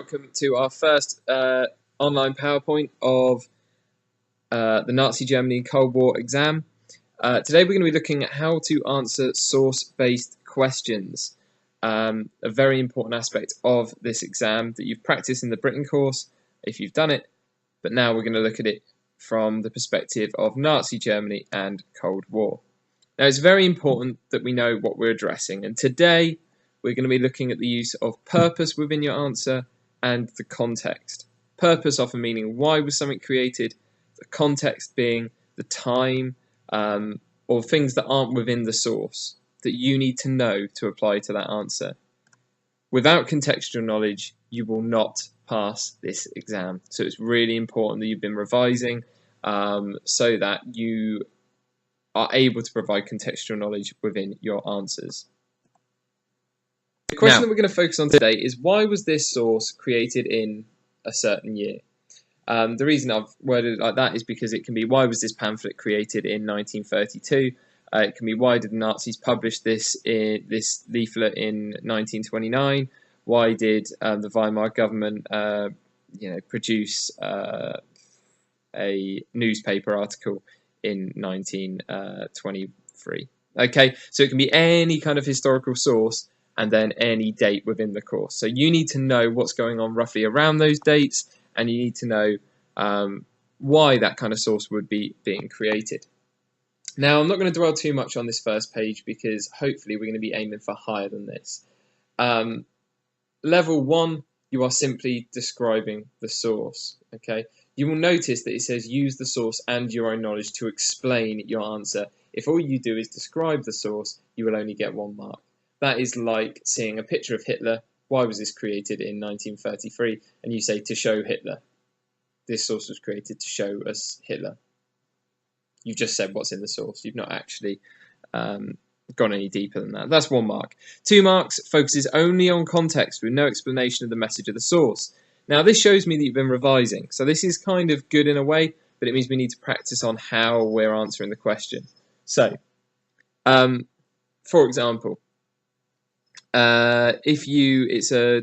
welcome to our first online PowerPoint of the Nazi Germany Cold War exam. Today we're going to be looking at how to answer source-based questions, a very important aspect of this exam that you've practiced in the Britain course if you've done it, but now we're going to look at it from the perspective of Nazi Germany and Cold War. Now it's very important that we know what we're addressing, and today we're going to be looking at the use of purpose within your answer and the context. Purpose often meaning why was something created, the context being the time or things that aren't within the source that you need to know to apply to that answer. Without contextual knowledge, you will not pass this exam. So it's really important that you've been revising so that you are able to provide contextual knowledge within your answers. The question that we're going to focus on today is, why was this source created in a certain year? The reason I've worded it like that is because it can be, why was this pamphlet created in 1932? It can be, why did the Nazis publish this leaflet in 1929? Why did the Weimar government produce a newspaper article in 1923? Okay, so it can be any kind of historical source and then any date within the course. So you need to know what's going on roughly around those dates, and you need to know why that kind of source would be being created. Now, I'm not going to dwell too much on this first page because hopefully we're going to be aiming for higher than this. Level 1, you are simply describing the source. Okay, you will notice that it says use the source and your own knowledge to explain your answer. If all you do is describe the source, you will only get 1 mark. That is like seeing a picture of Hitler. Why was this created in 1933? And you say, to show Hitler. This source was created to show us Hitler. You've just said what's in the source. You've not actually gone any deeper than that. That's 1 mark. 2 marks focuses only on context with no explanation of the message of the source. Now, this shows me that you've been revising. So this is kind of good in a way, but it means we need to practice on how we're answering the question. So, for example, it's a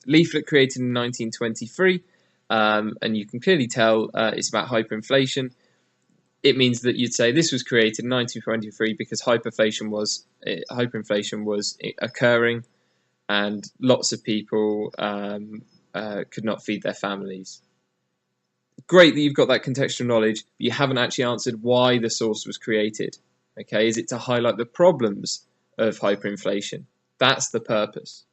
leaflet created in 1923, and you can clearly tell it's about hyperinflation. It means that you'd say this was created in 1923 because hyperinflation was occurring, and lots of people could not feed their families. Great that you've got that contextual knowledge, but you haven't actually answered why the source was created. Okay, is it to highlight the problems of hyperinflation? That's the purpose.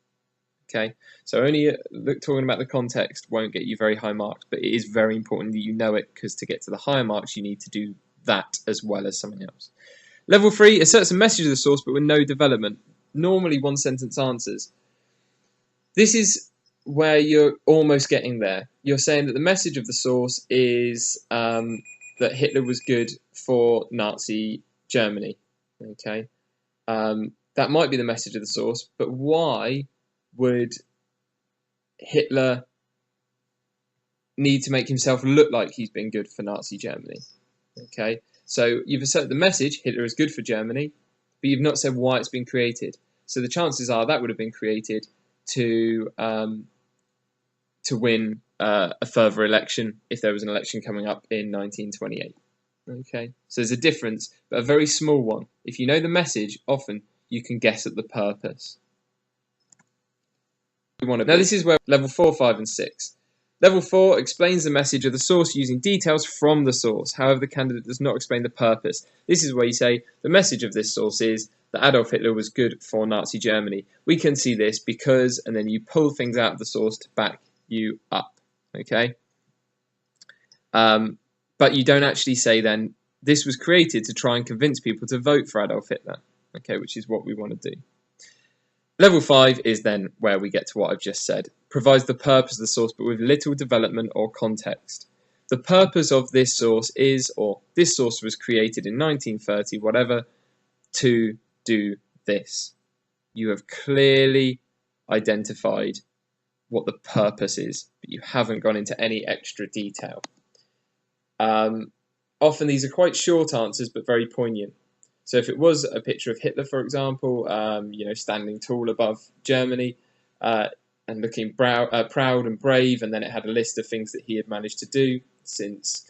Okay, so only talking about the context won't get you very high marks, but it is very important that you know it, because to get to the higher marks you need to do that as well as something else. Level 3 asserts a message of the source but with no development. Normally 1 sentence answers. This is where you're almost getting there. You're saying that the message of the source is that Hitler was good for Nazi Germany. Okay. That might be the message of the source, but why would Hitler need to make himself look like he's been good for Nazi Germany? Okay, so you've asserted the message, Hitler is good for Germany, but you've not said why it's been created. So the chances are that would have been created to win a further election if there was an election coming up in 1928. Okay, so there's a difference, but a very small one. If you know the message, often you can guess at the purpose. Now this is where level 4, 5 and 6. Level 4 explains the message of the source using details from the source. However, the candidate does not explain the purpose. This is where you say the message of this source is that Adolf Hitler was good for Nazi Germany. We can see this because, and then you pull things out of the source to back you up. Okay? But you don't actually say then, this was created to try and convince people to vote for Adolf Hitler. Okay, which is what we want to do. Level 5 is then where we get to what I've just said. Provides the purpose of the source, but with little development or context. The purpose of this source is, or this source was created in 1930, whatever, to do this. You have clearly identified what the purpose is, but you haven't gone into any extra detail. Often these are quite short answers, but very poignant. So if it was a picture of Hitler, for example, standing tall above Germany, and looking proud and brave, and then it had a list of things that he had managed to do since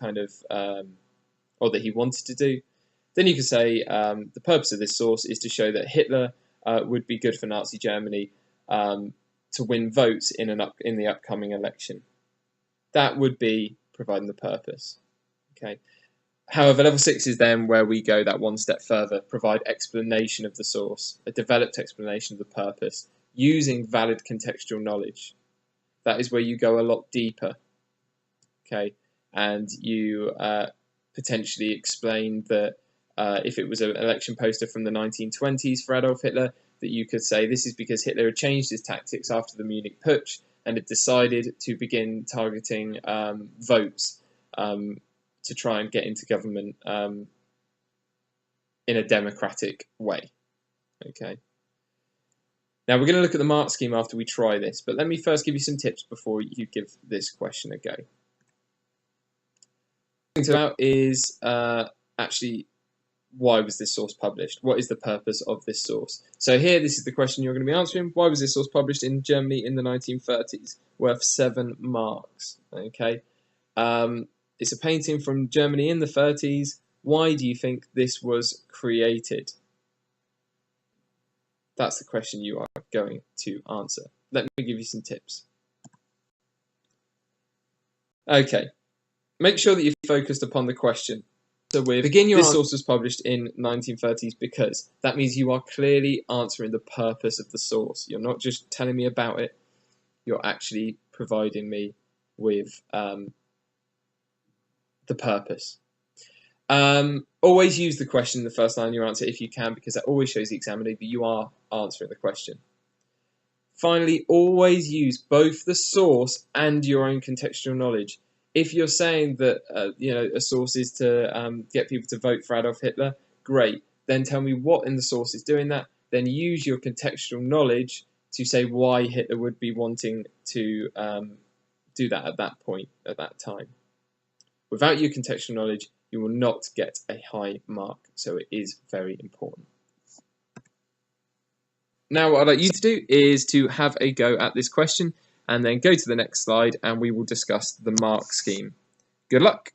or that he wanted to do. Then you could say the purpose of this source is to show that Hitler would be good for Nazi Germany to win votes in the upcoming election. That would be providing the purpose. Okay. However, level 6 is then where we go that one step further, provide explanation of the source, a developed explanation of the purpose, using valid contextual knowledge. That is where you go a lot deeper. Okay, and you potentially explain that if it was an election poster from the 1920s for Adolf Hitler, that you could say this is because Hitler had changed his tactics after the Munich Putsch and had decided to begin targeting votes to try and get into government in a democratic way. Okay. Now we're going to look at the mark scheme after we try this, but let me first give you some tips before you give this question a go. The thing about is actually, why was this source published? What is the purpose of this source? So here, this is the question you're going to be answering. Why was this source published in Germany in the 1930s? Worth 7 marks. Okay. It's a painting from Germany in the 30s. Why do you think this was created? That's the question you are going to answer. Let me give you some tips. Okay. Make sure that you're focused upon the question. So this source was published in 1930s because that means you are clearly answering the purpose of the source. You're not just telling me about it. You're actually providing me with the purpose. Always use the question in the first line of your answer if you can, because that always shows the examiner that you are answering the question. Finally, always use both the source and your own contextual knowledge. If you're saying that a source is to get people to vote for Adolf Hitler, great. Then tell me what in the source is doing that. Then use your contextual knowledge to say why Hitler would be wanting to do that at that point, at that time. Without your contextual knowledge, you will not get a high mark, so it is very important. Now what I'd like you to do is to have a go at this question and then go to the next slide and we will discuss the mark scheme. Good luck!